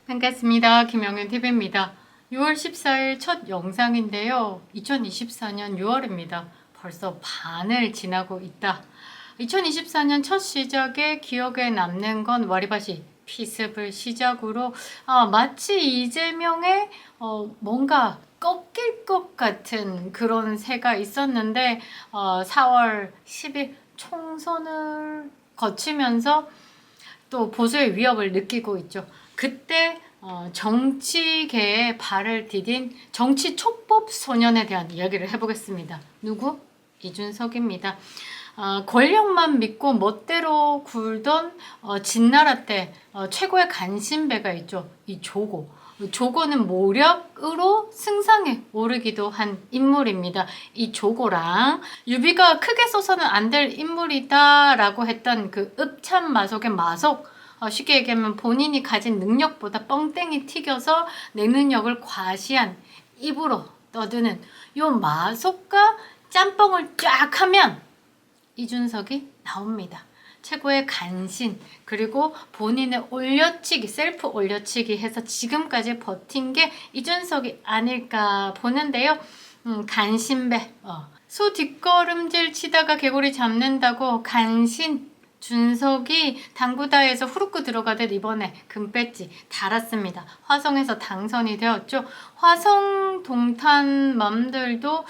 반갑습니다. 김영윤TV입니다. 6월 14일 첫 영상인데요. 2024년 6월입니다. 벌써 반을 지나고 있다. 2024년 첫 시작에 기억에 남는 건 와리바시 피습을 시작으로 마치 이재명의 뭔가 꺾일 것 같은 그런 새가 있었는데 4월 10일 총선을 거치면서 또 보수의 위협을 느끼고 있죠. 그때 정치계에 발을 디딘 정치 촉법 소년에 대한 이야기를 해보겠습니다. 누구? 이준석입니다. 권력만 믿고 멋대로 굴던 진나라 때 최고의 간신배가 있죠. 이 조고. 조고는 모략으로 승상에 오르기도 한 인물입니다. 이 조고랑 유비가 크게 써서는 안 될 인물이다 라고 했던 그 읍참마속의 마속, 쉽게 얘기하면 본인이 가진 능력보다 뻥땡이 튀겨서 내 능력을 과시한 입으로 떠드는 요 마속과 짬뽕을 쫙 하면 이준석이 나옵니다. 최고의 간신, 그리고 본인의 올려치기, 셀프 올려치기 해서 지금까지 버틴 게 이준석이 아닐까 보는데요. 간신배, 소 뒷걸음질 치다가 개구리 잡는다고 간신 준석이 당구다에서 후루크 들어가듯 이번에 금배지 달았습니다. 화성에서 당선이 되었죠. 화성 동탄 맘들도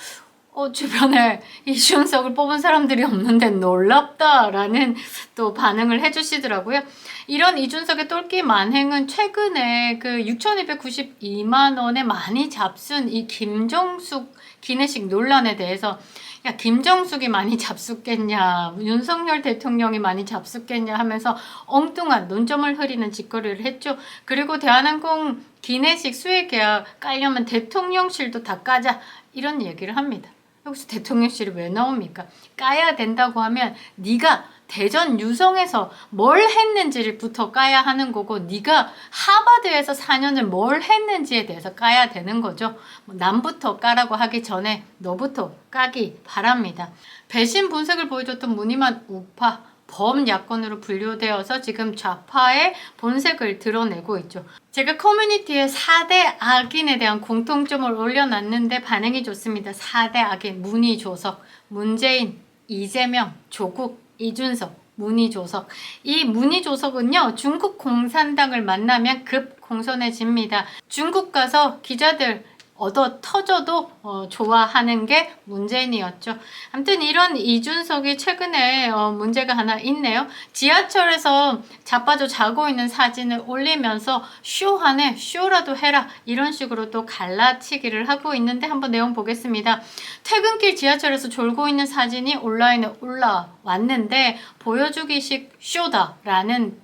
주변에 이준석을 뽑은 사람들이 없는데 놀랍다라는 또 반응을 해주시더라고요. 이런 이준석의 똘끼 만행은 최근에 그 6,292만 원에 많이 잡순 이 김정숙 기내식 논란에 대해서 야, 김정숙이 많이 잡숫겠냐, 윤석열 대통령이 많이 잡숫겠냐 하면서 엉뚱한 논점을 흐리는 짓거리를 했죠. 그리고 대한항공 기내식 수혜계약 깔려면 대통령실도 다 까자, 이런 얘기를 합니다. 여기서 대통령실이 왜 나옵니까? 까야 된다고 하면 네가 대전 유성에서 뭘 했는지부터 까야 하는 거고, 네가 하버드에서 4년을 뭘 했는지에 대해서 까야 되는 거죠. 남부터 까라고 하기 전에 너부터 까기 바랍니다. 배신 분석을 보여줬던 무늬만 우파 범야권으로 분류되어서 지금 좌파의 본색을 드러내고 있죠. 제가 커뮤니티에 4대 악인에 대한 공통점을 올려놨는데 반응이 좋습니다. 4대 악인, 문희조석, 문재인, 이재명, 조국, 이준석, 문희조석. 이 문희조석은요, 중국 공산당을 만나면 급 공손해집니다. 중국 가서 기자들 얻어 터져도 좋아하는 게 문재인이었죠. 아무튼 이런 이준석이 최근에 문제가 하나 있네요. 지하철에서 자빠져 자고 있는 사진을 올리면서 쇼하네, 쇼라도 해라, 이런 식으로 또 갈라치기를 하고 있는데 한번 내용 보겠습니다. 퇴근길 지하철에서 졸고 있는 사진이 온라인에 올라왔는데 보여주기식 쇼다라는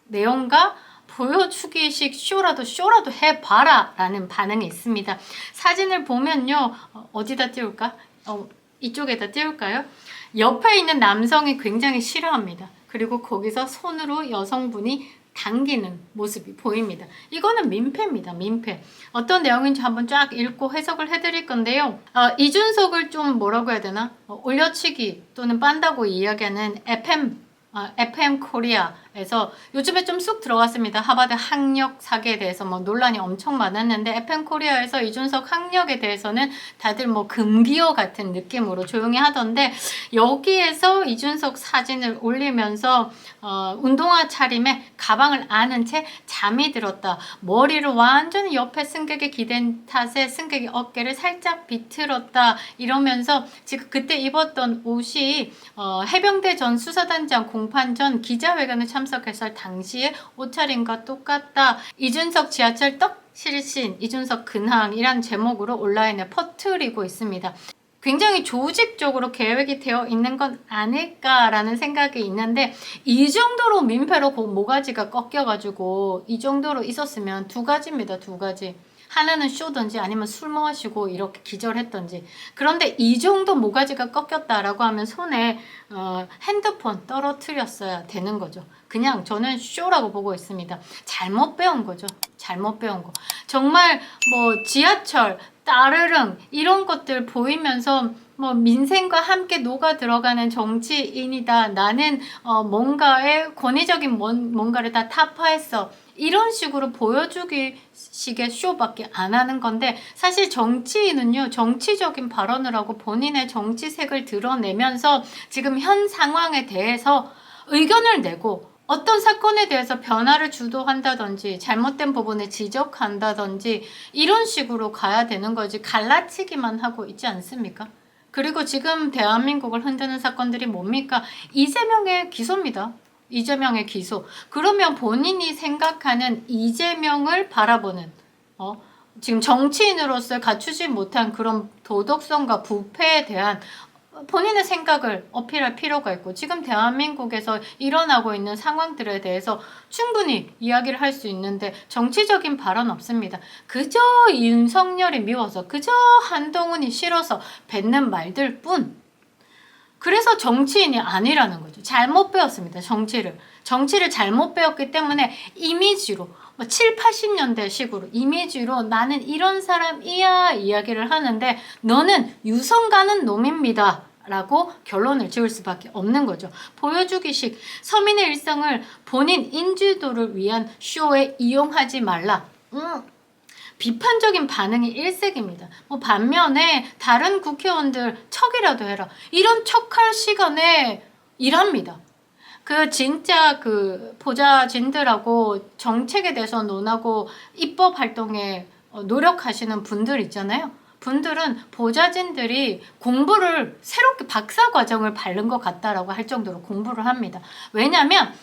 내용과 보여주기식 쇼라도 해봐라 라는 반응이 있습니다. 사진을 보면요, 어디다 띄울까? 이쪽에다 띄울까요? 옆에 있는 남성이 굉장히 싫어합니다. 그리고 거기서 손으로 여성분이 당기는 모습이 보입니다. 이거는 민폐입니다. 민폐. 어떤 내용인지 한번 쫙 읽고 해석을 해드릴 건데요. 이준석을 좀 뭐라고 해야 되나? 올려치기 또는 빤다고 이야기하는 FM 코리아에서 요즘에 좀 쑥 들어갔습니다. 하버드 학력 사기에 대해서 논란이 엄청 많았는데, FM 코리아에서 이준석 학력에 대해서는 다들 금기어 같은 느낌으로 조용히 하던데, 여기에서 이준석 사진을 올리면서 운동화 차림에 가방을 안은 채 잠이 들었다. 머리를 완전히 옆에 승객에 기댄 탓에 승객의 어깨를 살짝 비틀었다. 이러면서 지금 그때 입었던 옷이 해병대 전 수사단장 공판 전 기자회견에 참석했을 당시에 옷차림과 똑같다. 이준석 지하철 떡 실신, 이준석 근황이란 제목으로 온라인에 퍼뜨리고 있습니다. 굉장히 조직적으로 계획이 되어 있는 건 아닐까라는 생각이 있는데, 이 정도로 민폐로 모가지가 꺾여가지고 이 정도로 있었으면 두 가지입니다. 두 가지. 하나는 쇼든지 아니면 술 마시고 이렇게 기절했던지. 그런데 이 정도 모가지가 꺾였다라고 하면 손에 핸드폰 떨어뜨렸어야 되는 거죠. 그냥 저는 쇼라고 보고 있습니다. 잘못 배운 거죠. 잘못 배운 거. 정말 지하철 따르릉 이런 것들 보이면서 뭐 민생과 함께 녹아 들어가는 정치인이다. 나는 뭔가의 권위적인 뭔가를 다 타파했어. 이런 식으로 보여주기 식의 쇼밖에 안 하는 건데, 사실 정치인은요, 정치적인 발언을 하고 본인의 정치색을 드러내면서 지금 현 상황에 대해서 의견을 내고 어떤 사건에 대해서 변화를 주도한다든지 잘못된 부분을 지적한다든지 이런 식으로 가야 되는 거지, 갈라치기만 하고 있지 않습니까? 그리고 지금 대한민국을 흔드는 사건들이 뭡니까? 이재명의 기소입니다. 이재명의 기소. 그러면 본인이 생각하는 이재명을 바라보는 지금 정치인으로서 갖추지 못한 그런 도덕성과 부패에 대한 본인의 생각을 어필할 필요가 있고, 지금 대한민국에서 일어나고 있는 상황들에 대해서 충분히 이야기를 할 수 있는데 정치적인 발언 없습니다. 그저 윤석열이 미워서, 그저 한동훈이 싫어서 뱉는 말들 뿐. 그래서 정치인이 아니라는 거죠. 잘못 배웠습니다. 정치를 잘못 배웠기 때문에 이미지로 7, 80년대 식으로 이미지로 나는 이런 사람이야 이야기를 하는데, 너는 유성 가는 놈입니다 라고 결론을 지을 수밖에 없는 거죠. 보여주기식 서민의 일상을 본인 인지도를 위한 쇼에 이용하지 말라. 비판적인 반응이 일색입니다. 반면에 다른 국회의원들 척이라도 해라. 이런 척할 시간에 일합니다. 진짜 보좌진들하고 정책에 대해서 논하고 입법 활동에 노력하시는 분들 있잖아요. 분들은 보좌진들이 공부를 새롭게 박사 과정을 밟는 것 같다라고 할 정도로 공부를 합니다. 왜냐하면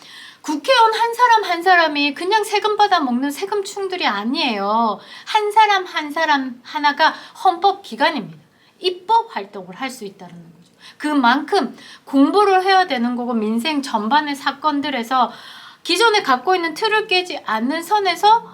국회의원 한 사람 한 사람이 그냥 세금 받아 먹는 세금충들이 아니에요. 한 사람 한 사람 하나가 헌법 기관입니다. 입법 활동을 할 수 있다는 거죠. 그만큼 공부를 해야 되는 거고, 민생 전반의 사건들에서 기존에 갖고 있는 틀을 깨지 않는 선에서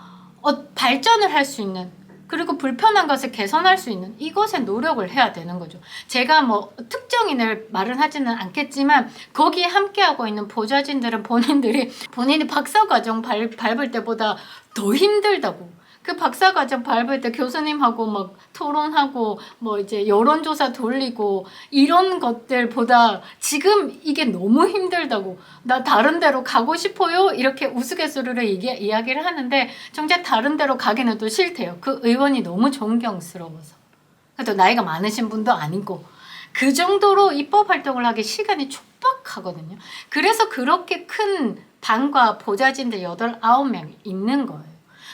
발전을 할 수 있는, 그리고 불편한 것을 개선할 수 있는 이것에 노력을 해야 되는 거죠. 제가 특정인을 말은 하지는 않겠지만 거기에 함께하고 있는 보좌진들은 본인이 박사과정 밟을 때보다 더 힘들다고. 그 박사과정 밟을 때 교수님하고 막 토론하고 이제 여론조사 돌리고 이런 것들보다 지금 이게 너무 힘들다고, 나 다른 데로 가고 싶어요 이렇게 우스갯소리로 이야기를 하는데, 정작 다른 데로 가기는 또 싫대요. 그 의원이 너무 존경스러워서. 또 나이가 많으신 분도 아니고 그 정도로 입법 활동을 하기 시간이 촉박하거든요. 그래서 그렇게 큰 당과 보좌진들 8, 9명이 있는 거예요.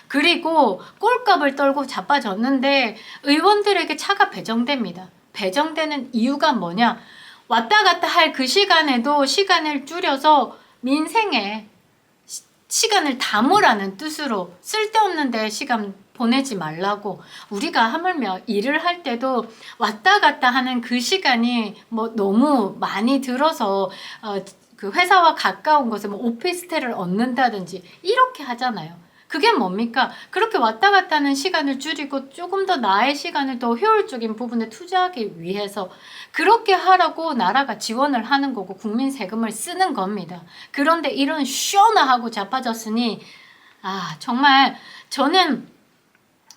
그리고 꼴값을 떨고 자빠졌는데 의원들에게 차가 배정됩니다. 배정되는 이유가 뭐냐? 왔다 갔다 할 그 시간에도 시간을 줄여서 민생에 시간을 담으라는 뜻으로, 쓸데없는 데 시간 보내지 말라고. 우리가 하물며 일을 할 때도 왔다 갔다 하는 그 시간이 너무 많이 들어서 그 회사와 가까운 곳에 오피스텔을 얻는다든지 이렇게 하잖아요. 그게 뭡니까? 그렇게 왔다 갔다 하는 시간을 줄이고 조금 더 나의 시간을 더 효율적인 부분에 투자하기 위해서 그렇게 하라고 나라가 지원을 하는 거고 국민 세금을 쓰는 겁니다. 그런데 이런 쇼나 하고 자빠졌으니 정말 저는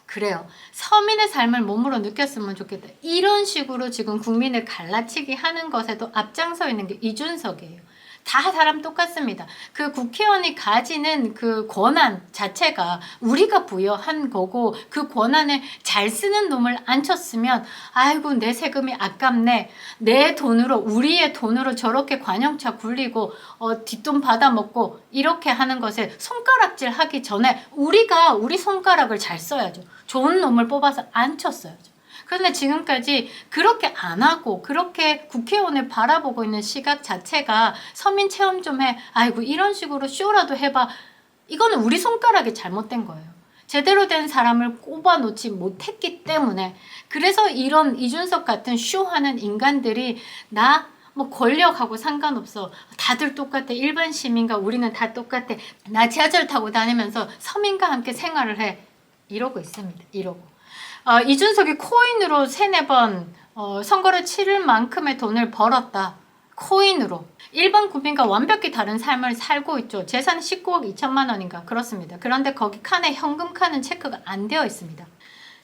그래요. 서민의 삶을 몸으로 느꼈으면 좋겠다. 이런 식으로 지금 국민을 갈라치기 하는 것에도 앞장서 있는 게 이준석이에요. 다 사람 똑같습니다. 그 국회의원이 가지는 그 권한 자체가 우리가 부여한 거고, 그 권한을 잘 쓰는 놈을 앉혔으면 아이고 내 세금이 아깝네, 내 돈으로, 우리의 돈으로 저렇게 관용차 굴리고 뒷돈 받아먹고 이렇게 하는 것에 손가락질 하기 전에 우리 손가락을 잘 써야죠. 좋은 놈을 뽑아서 앉혔어야죠. 그런데 지금까지 그렇게 안 하고 그렇게 국회의원을 바라보고 있는 시각 자체가 서민 체험 좀 해, 아이고 이런 식으로 쇼라도 해봐, 이거는 우리 손가락이 잘못된 거예요. 제대로 된 사람을 꼽아놓지 못했기 때문에. 그래서 이런 이준석 같은 쇼하는 인간들이 권력하고 상관없어, 다들 똑같아, 일반 시민과 우리는 다 똑같아, 나 지하철 타고 다니면서 서민과 함께 생활을 해, 이러고 있습니다. 이러고 이준석이 코인으로 3, 4번 선거를 치를 만큼의 돈을 벌었다. 코인으로. 일반 국민과 완벽히 다른 삶을 살고 있죠. 재산 19억 2천만 원인가 그렇습니다. 그런데 거기 칸에 현금 칸은 체크가 안 되어 있습니다.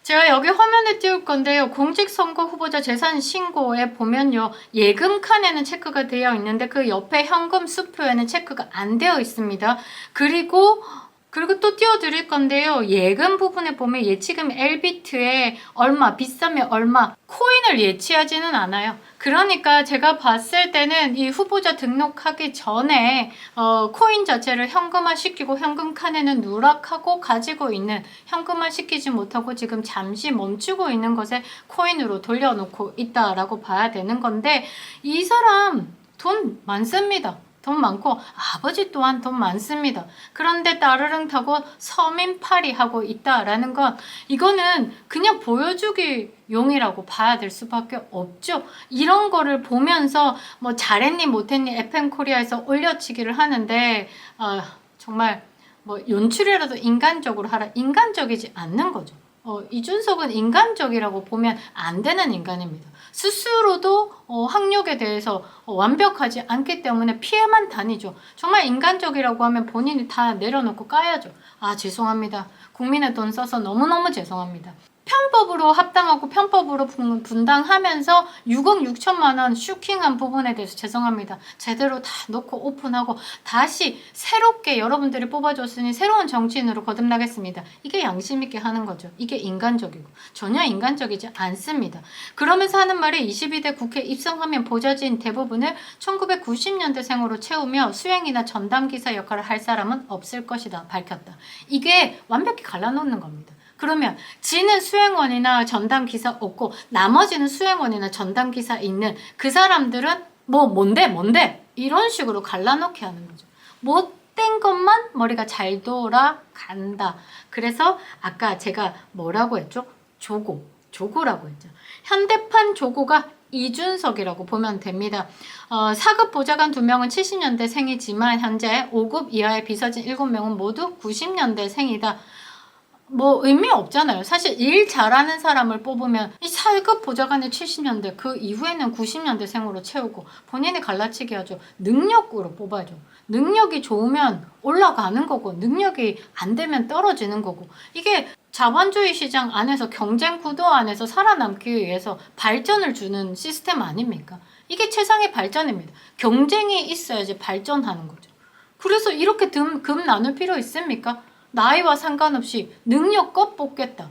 제가 여기 화면에 띄울 건데요. 공직선거 후보자 재산 신고에 보면요. 예금 칸에는 체크가 되어 있는데 그 옆에 현금 수표에는 체크가 안 되어 있습니다. 그리고 또 띄워드릴 건데요. 예금 부분에 보면 예치금 엘비트에 얼마, 비싸면 얼마, 코인을 예치하지는 않아요. 그러니까 제가 봤을 때는 이 후보자 등록하기 전에 코인 자체를 현금화 시키고 현금 칸에는 누락하고 가지고 있는, 현금화 시키지 못하고 지금 잠시 멈추고 있는 것에 코인으로 돌려놓고 있다라고 봐야 되는 건데, 이 사람 돈 많습니다. 돈 많고 아버지 또한 돈 많습니다. 그런데 따르릉 타고 서민팔이 하고 있다라는 건, 이거는 그냥 보여주기 용이라고 봐야 될 수밖에 없죠. 이런 거를 보면서 뭐 잘했니 못했니 FM코리아에서 올려치기를 하는데 정말 뭐 연출이라도 인간적으로 하라. 인간적이지 않는 거죠. 이준석은 인간적이라고 보면 안 되는 인간입니다. 스스로도 학력에 대해서 완벽하지 않기 때문에 피해만 다니죠. 정말 인간적이라고 하면 본인이 다 내려놓고 까야죠. 아, 죄송합니다. 국민의 돈 써서 너무너무 죄송합니다. 편법으로 합당하고 편법으로 분당하면서 6억 6천만 원 슈킹한 부분에 대해서 죄송합니다. 제대로 다 놓고 오픈하고 다시 새롭게 여러분들이 뽑아줬으니 새로운 정치인으로 거듭나겠습니다. 이게 양심 있게 하는 거죠. 이게 인간적이고 전혀 인간적이지 않습니다. 그러면서 하는 말이 22대 국회 입성하면 보좌진 대부분을 1990년대생으로 채우며 수행이나 전담기사 역할을 할 사람은 없을 것이다 밝혔다. 이게 완벽히 갈라놓는 겁니다. 그러면 지는 수행원이나 전담기사 없고 나머지는 수행원이나 전담기사 있는 그 사람들은 뭔데 이런 식으로 갈라놓게 하는 거죠. 못된 것만 머리가 잘 돌아간다. 그래서 아까 제가 뭐라고 했죠? 조고라고 했죠. 현대판 조고가 이준석이라고 보면 됩니다. 4급 보좌관 2명은 70년대 생이지만 현재 5급 이하의 비서진 7명은 모두 90년대 생이다. 뭐 의미 없잖아요. 사실 일 잘하는 사람을 뽑으면 이 4급 보좌관의 70년대 그 이후에는 90년대생으로 채우고 본인이 갈라치기 하죠. 능력으로 뽑아줘. 능력이 좋으면 올라가는 거고 능력이 안 되면 떨어지는 거고, 이게 자본주의 시장 안에서 경쟁 구도 안에서 살아남기 위해서 발전을 주는 시스템 아닙니까? 이게 최상의 발전입니다. 경쟁이 있어야지 발전하는 거죠. 그래서 이렇게 금 나눌 필요 있습니까? 나이와 상관없이 능력껏 뽑겠다.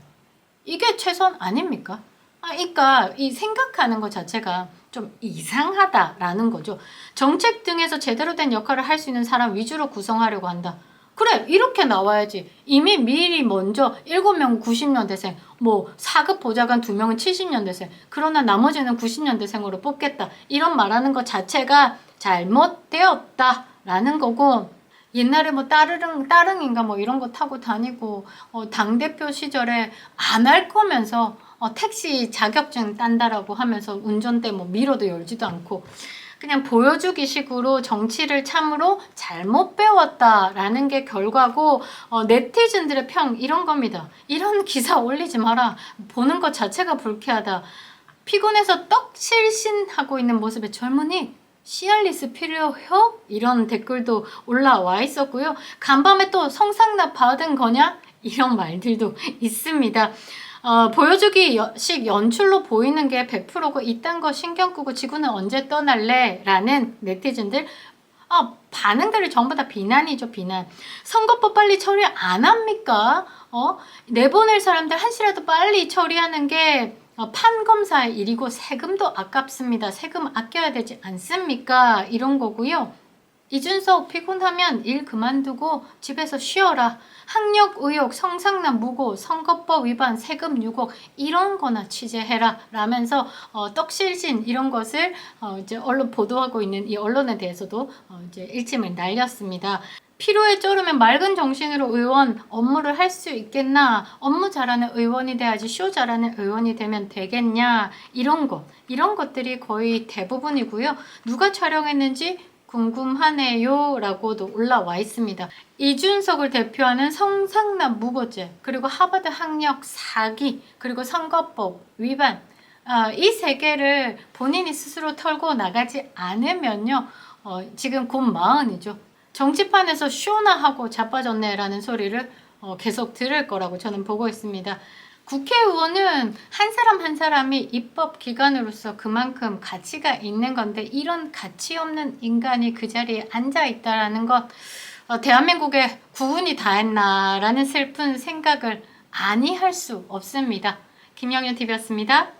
이게 최선 아닙니까? 그러니까 이 생각하는 것 자체가 좀 이상하다라는 거죠. 정책 등에서 제대로 된 역할을 할 수 있는 사람 위주로 구성하려고 한다. 그래, 이렇게 나와야지. 이미 미리 먼저 7명 90년대생, 4급 보좌관 2명은 70년대생, 그러나 나머지는 90년대생으로 뽑겠다. 이런 말하는 것 자체가 잘못되었다라는 거고, 옛날에 따릉인가 이런 거 타고 다니고, 당대표 시절에 안 할 거면서, 택시 자격증 딴다라고 하면서 운전대 미러도 열지도 않고, 그냥 보여주기 식으로 정치를 참으로 잘못 배웠다라는 게 결과고, 네티즌들의 평 이런 겁니다. 이런 기사 올리지 마라. 보는 것 자체가 불쾌하다. 피곤해서 떡실신하고 있는 모습의 젊은이, 시알리스 필요해요? 이런 댓글도 올라와 있었고요. 간밤에 또 성상납 받은 거냐? 이런 말들도 있습니다. 보여주기식 연출로 보이는 게 100%고 이딴 거 신경 끄고 지구는 언제 떠날래? 라는 네티즌들 반응들이 전부 다 비난이죠. 비난. 선거법 빨리 처리 안 합니까? 내보낼 사람들 한시라도 빨리 처리하는 게 판검사의 일이고 세금도 아깝습니다. 세금 아껴야 되지 않습니까? 이런 거고요. 이준석 피곤하면 일 그만두고 집에서 쉬어라. 학력 의혹, 성상납 무고, 선거법 위반, 세금 6억 이런 거나 취재해라 라면서 떡실신 이런 것을 이제 언론 보도하고 있는 이 언론에 대해서도 이제 일침을 날렸습니다. 피로에 쩔으면 맑은 정신으로 의원 업무를 할 수 있겠나? 업무 잘하는 의원이 돼야지 쇼 잘하는 의원이 되면 되겠냐? 이런 것들이 거의 대부분이고요. 누가 촬영했는지 궁금하네요 라고도 올라와 있습니다. 이준석을 대표하는 성상납 무고죄, 그리고 하버드 학력 사기, 그리고 선거법 위반, 이 세 개를 본인이 스스로 털고 나가지 않으면요, 지금 곧 40이죠. 정치판에서 쇼나 하고 자빠졌네 라는 소리를 계속 들을 거라고 저는 보고 있습니다. 국회의원은 한 사람 한 사람이 입법 기관으로서 그만큼 가치가 있는 건데 이런 가치 없는 인간이 그 자리에 앉아 있다라는 것, 대한민국에 구분이 다 했나라는 슬픈 생각을 아니 할 수 없습니다. 김영윤 TV였습니다.